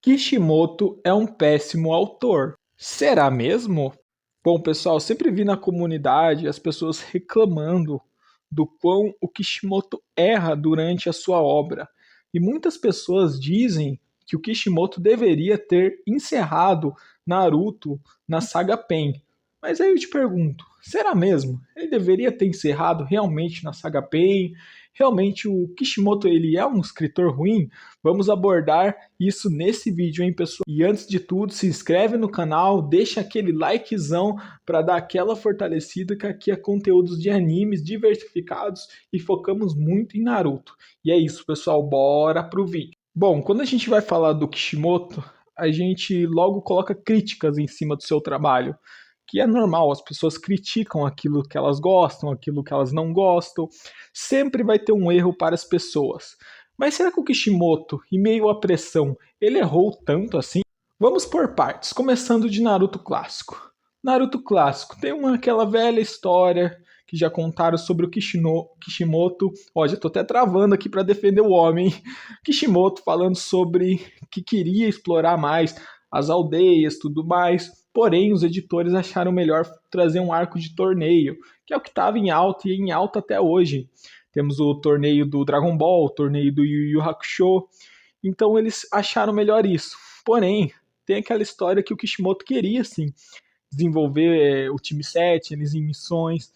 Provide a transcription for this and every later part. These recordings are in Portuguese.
Kishimoto é um péssimo autor. Será mesmo? Bom, pessoal, sempre vi na comunidade as pessoas reclamando do quão o Kishimoto erra durante a sua obra. E muitas pessoas dizem que o Kishimoto deveria ter encerrado Naruto na saga Pain. Mas aí eu te pergunto, será mesmo? Ele deveria ter encerrado realmente na saga Pain? Realmente o Kishimoto ele é um escritor ruim? Vamos abordar isso nesse vídeo, hein, pessoal? E antes de tudo, se inscreve no canal, deixa aquele likezão para dar aquela fortalecida, que aqui é conteúdos de animes diversificados e focamos muito em Naruto. E é isso, pessoal, bora pro vídeo. Bom, quando a gente vai falar do Kishimoto, a gente logo coloca críticas em cima do seu trabalho, que é normal, as pessoas criticam aquilo que elas gostam, aquilo que elas não gostam, sempre vai ter um erro para as pessoas. Mas será que o Kishimoto, em meio à pressão, ele errou tanto assim? Vamos por partes, começando de Naruto clássico. Naruto clássico tem aquela velha história que já contaram sobre o Kishimoto. Ó, já tô até travando aqui para defender o homem. Kishimoto falando sobre que queria explorar mais as aldeias, tudo mais. Porém, os editores acharam melhor trazer um arco de torneio, que é o que estava em alta e em alta até hoje. Temos o torneio do Dragon Ball, o torneio do Yu Yu Hakusho. Então eles acharam melhor isso. Porém, tem aquela história que o Kishimoto queria, sim, desenvolver o time 7, eles em missões,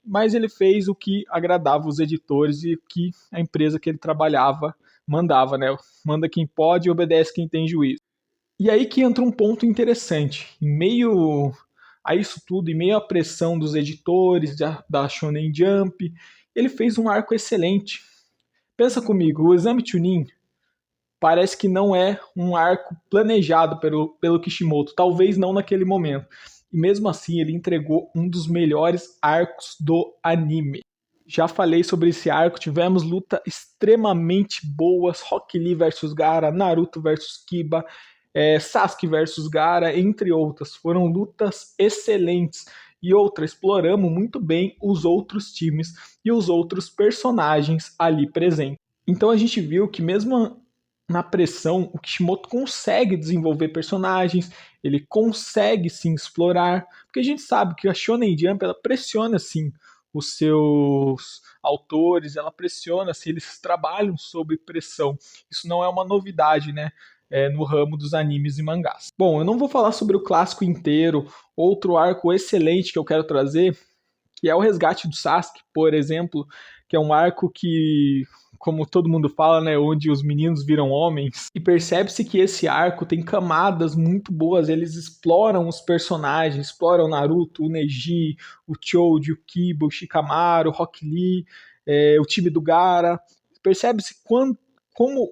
mas ele fez o que agradava os editores e o que a empresa que ele trabalhava mandava, né? Manda quem pode e obedece quem tem juízo. E aí que entra um ponto interessante. Em meio a isso tudo, em meio à pressão dos editores, da Shonen Jump, ele fez um arco excelente. Pensa comigo, o Exame Chunin parece que não é um arco planejado pelo Kishimoto, talvez não naquele momento. E mesmo assim, ele entregou um dos melhores arcos do anime. Já falei sobre esse arco, tivemos lutas extremamente boas, Rock Lee versus Gaara, Naruto versus Kiba, Sasuke versus Gaara, entre outras. Foram lutas excelentes. E outra, exploramos muito bem os outros times e os outros personagens ali presentes. Então a gente viu que mesmo na pressão, o Kishimoto consegue desenvolver personagens, ele consegue sim explorar, porque a gente sabe que a Shonen Jump ela pressiona sim os seus autores, ela pressiona se eles trabalham sob pressão. Isso não é uma novidade, né? No ramo dos animes e mangás. Bom, eu não vou falar sobre o clássico inteiro, outro arco excelente que eu quero trazer, que é o resgate do Sasuke, por exemplo, que é um arco que, como todo mundo fala, né, onde os meninos viram homens, e percebe-se que esse arco tem camadas muito boas, eles exploram os personagens, exploram o Naruto, o Neji, o Choji, o Kiba, o Shikamaru, o Rock Lee, o time do Gaara, percebe-se como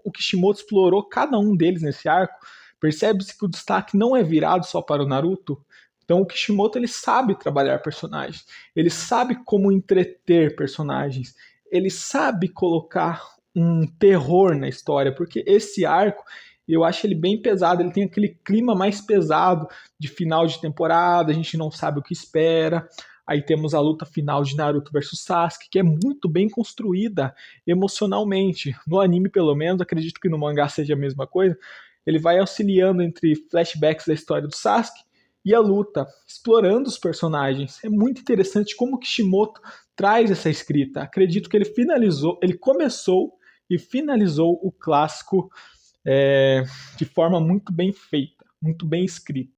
o Kishimoto explorou cada um deles nesse arco, percebe-se que o destaque não é virado só para o Naruto. Então o Kishimoto ele sabe trabalhar personagens, ele sabe como entreter personagens, ele sabe colocar um terror na história, porque esse arco eu acho ele bem pesado, ele tem aquele clima mais pesado de final de temporada, a gente não sabe o que espera. Aí temos a luta final de Naruto versus Sasuke, que é muito bem construída emocionalmente. No anime, pelo menos, acredito que no mangá seja a mesma coisa. Ele vai auxiliando entre flashbacks da história do Sasuke e a luta, explorando os personagens. É muito interessante como Kishimoto traz essa escrita. Acredito que ele começou e finalizou o clássico de forma muito bem feita, muito bem escrita.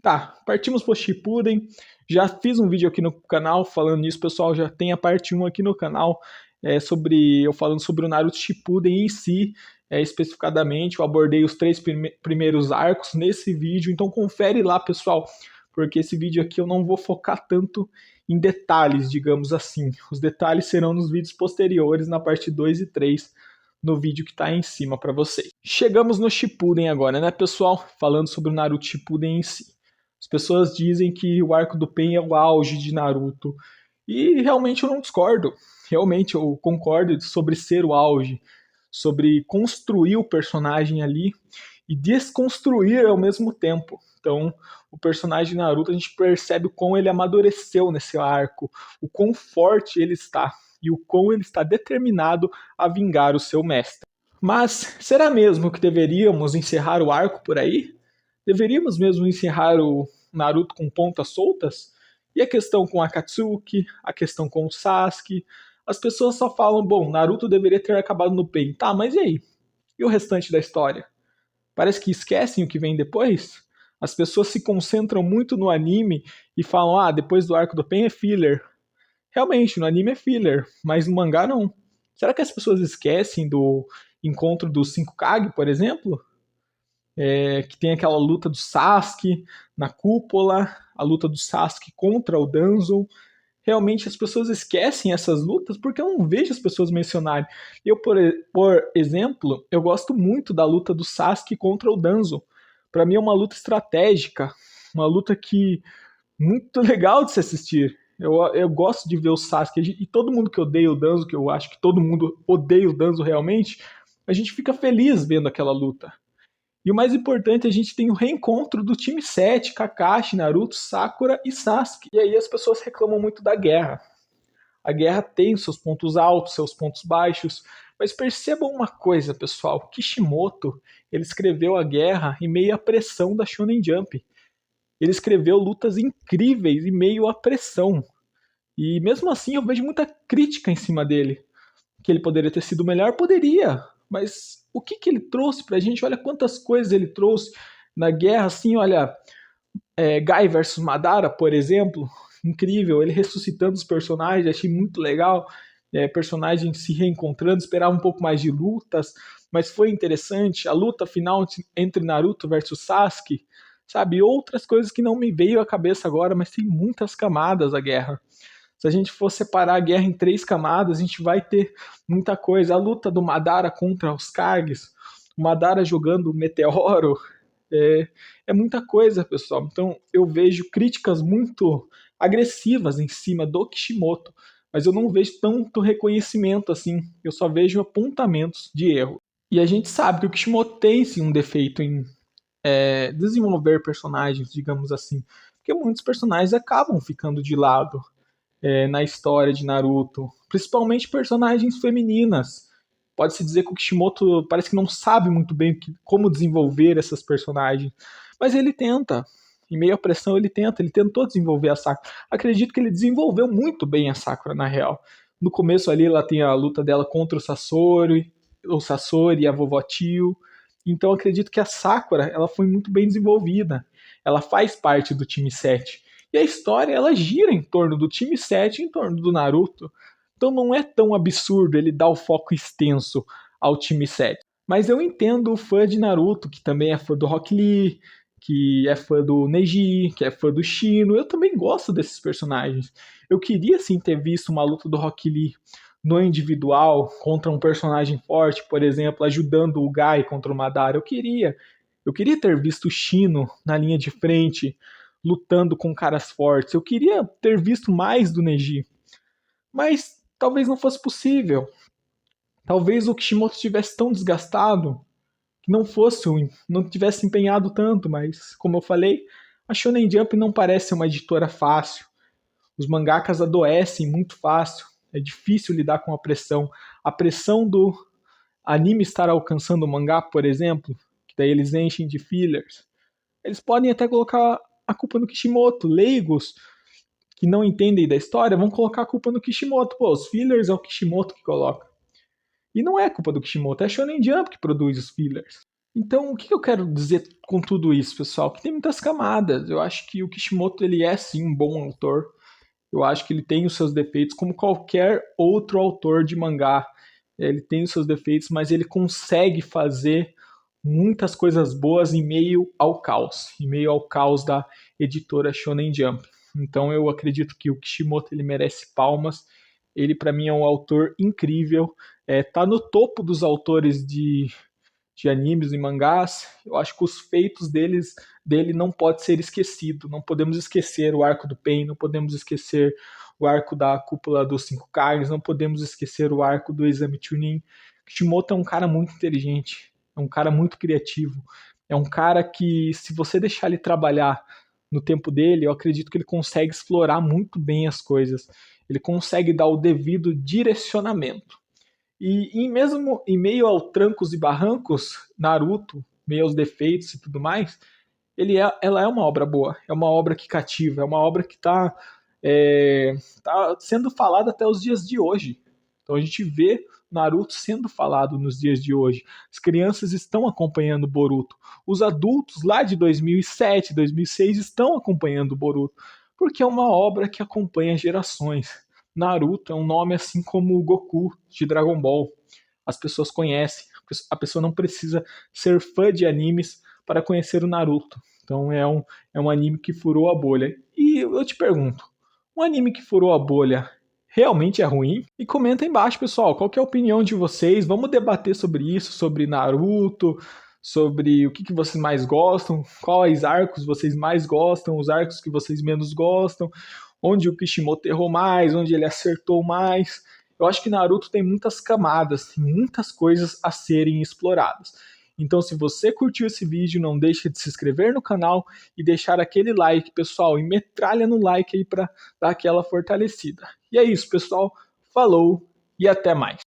Tá, partimos pro Shippuden. Já fiz um vídeo aqui no canal falando nisso, pessoal. Já tem a parte 1 aqui no canal sobre eu falando sobre o Naruto Shippuden em si, especificadamente. Eu abordei os 3 primeiros arcos nesse vídeo, então confere lá, pessoal, porque esse vídeo aqui eu não vou focar tanto em detalhes, digamos assim. Os detalhes serão nos vídeos posteriores, na parte 2 e 3, no vídeo que está aí em cima para vocês. Chegamos no Shippuden agora, né, pessoal? Falando sobre o Naruto Shippuden em si. As pessoas dizem que o arco do Pain é o auge de Naruto. E realmente eu não discordo. Realmente eu concordo sobre ser o auge, sobre construir o personagem ali e desconstruir ao mesmo tempo. Então, o personagem Naruto, a gente percebe o quão ele amadureceu nesse arco, o quão forte ele está e o quão ele está determinado a vingar o seu mestre. Mas será mesmo que deveríamos encerrar o arco por aí? Deveríamos mesmo encerrar o Naruto com pontas soltas? E a questão com a Akatsuki, a questão com o Sasuke? As pessoas só falam, bom, Naruto deveria ter acabado no Pain. Tá, mas e aí? E o restante da história? Parece que esquecem o que vem depois? As pessoas se concentram muito no anime e falam, ah, depois do arco do Pain é filler. Realmente, no anime é filler, mas no mangá não. Será que as pessoas esquecem do encontro dos 5 Kage, por exemplo? Que tem aquela luta do Sasuke na cúpula, a luta do Sasuke contra o Danzo. Realmente as pessoas esquecem essas lutas porque eu não vejo as pessoas mencionarem. Eu, por exemplo, eu gosto muito da luta do Sasuke contra o Danzo. Para mim é uma luta estratégica, uma luta que muito legal de se assistir. Eu gosto de ver o Sasuke e todo mundo que odeia o Danzo, que eu acho que todo mundo odeia o Danzo realmente, a gente fica feliz vendo aquela luta. E o mais importante, a gente tem o reencontro do time 7, Kakashi, Naruto, Sakura e Sasuke. E aí as pessoas reclamam muito da guerra. A guerra tem seus pontos altos, seus pontos baixos, mas percebam uma coisa, pessoal, Kishimoto, ele escreveu a guerra em meio à pressão da Shonen Jump. Ele escreveu lutas incríveis em meio à pressão. E mesmo assim eu vejo muita crítica em cima dele. Que ele poderia ter sido melhor? Poderia. Mas o que, que ele trouxe pra gente? Olha quantas coisas ele trouxe na guerra, assim, olha, Guy versus Madara, por exemplo, incrível, ele ressuscitando os personagens, achei muito legal, personagens se reencontrando, esperava um pouco mais de lutas, mas foi interessante, a luta final entre Naruto versus Sasuke, sabe, outras coisas que não me veio à cabeça agora, mas tem muitas camadas a guerra. Se a gente for separar a guerra em 3 camadas, a gente vai ter muita coisa. A luta do Madara contra os Kages, o Madara jogando meteoro, é, é muita coisa, pessoal. Então eu vejo críticas muito agressivas em cima do Kishimoto, mas eu não vejo tanto reconhecimento assim. Eu só vejo apontamentos de erro. E a gente sabe que o Kishimoto tem sim um defeito em desenvolver personagens, digamos assim, porque muitos personagens acabam ficando de lado na história de Naruto, principalmente personagens femininas. Pode-se dizer que o Kishimoto parece que não sabe muito bem como desenvolver essas personagens, mas ele tenta. Em meio à pressão, ele tentou desenvolver a Sakura. Acredito que ele desenvolveu muito bem a Sakura, na real. No começo ali, ela tem a luta dela contra o Sasori e a vovó Tio. Então acredito que a Sakura, ela foi muito bem desenvolvida. Ela faz parte do time 7. E a história, ela gira em torno do time 7, em torno do Naruto. Então não é tão absurdo ele dar o foco extenso ao time 7. Mas eu entendo o fã de Naruto, que também é fã do Rock Lee, que é fã do Neji, que é fã do Shino. Eu também gosto desses personagens. Eu queria sim ter visto uma luta do Rock Lee no individual contra um personagem forte, por exemplo, ajudando o Gai contra o Madara. Eu queria. Eu queria ter visto o Shino na linha de frente, lutando com caras fortes. Eu queria ter visto mais do Neji. Mas talvez não fosse possível. Talvez o Kishimoto estivesse tão desgastado que não tivesse empenhado tanto, mas como eu falei, a Shonen Jump não parece uma editora fácil. Os mangakas adoecem muito fácil. É difícil lidar com a pressão. A pressão do anime estar alcançando o mangá, por exemplo, que daí eles enchem de fillers. Eles podem até colocar a culpa no Kishimoto. Leigos que não entendem da história vão colocar a culpa no Kishimoto. Pô, os fillers é o Kishimoto que coloca. E não é culpa do Kishimoto, é a Shonen Jump que produz os fillers. Então, o que eu quero dizer com tudo isso, pessoal? Que tem muitas camadas. Eu acho que o Kishimoto ele é sim um bom autor. Eu acho que ele tem os seus defeitos, como qualquer outro autor de mangá. Ele tem os seus defeitos, mas ele consegue fazer muitas coisas boas em meio ao caos da editora Shonen Jump. Então eu acredito que o Kishimoto ele merece palmas. Ele para mim é um autor incrível. Tá no topo dos autores de animes e mangás. Eu acho que os feitos dele não pode ser esquecido. Não podemos esquecer o arco do Pain, não podemos esquecer o arco da Cúpula dos 5 Kages, não podemos esquecer o arco do Exame Chunin. Kishimoto é um cara muito inteligente, é um cara muito criativo, é um cara que, se você deixar ele trabalhar no tempo dele, eu acredito que ele consegue explorar muito bem as coisas. Ele consegue dar o devido direcionamento. E mesmo em meio aos trancos e barrancos, Naruto, meio aos defeitos e tudo mais, ela é uma obra boa, é uma obra que cativa, é uma obra que tá sendo falada até os dias de hoje. Então a gente vê Naruto sendo falado nos dias de hoje. As crianças estão acompanhando Boruto. Os adultos lá de 2007, 2006 estão acompanhando Boruto, porque é uma obra que acompanha gerações. Naruto é um nome assim como o Goku de Dragon Ball. As pessoas conhecem. A pessoa não precisa ser fã de animes para conhecer o Naruto. Então é um anime que furou a bolha. E eu te pergunto, um anime que furou a bolha realmente é ruim? E comenta aí embaixo, pessoal, qual que é a opinião de vocês? Vamos debater sobre isso, sobre Naruto, sobre o que vocês mais gostam, quais arcos vocês mais gostam, os arcos que vocês menos gostam, onde o Kishimoto errou mais, onde ele acertou mais. Eu acho que Naruto tem muitas camadas, tem muitas coisas a serem exploradas. Então, se você curtiu esse vídeo, não deixe de se inscrever no canal e deixar aquele like, pessoal, e metralha no like aí para dar aquela fortalecida. E é isso, pessoal. Falou e até mais.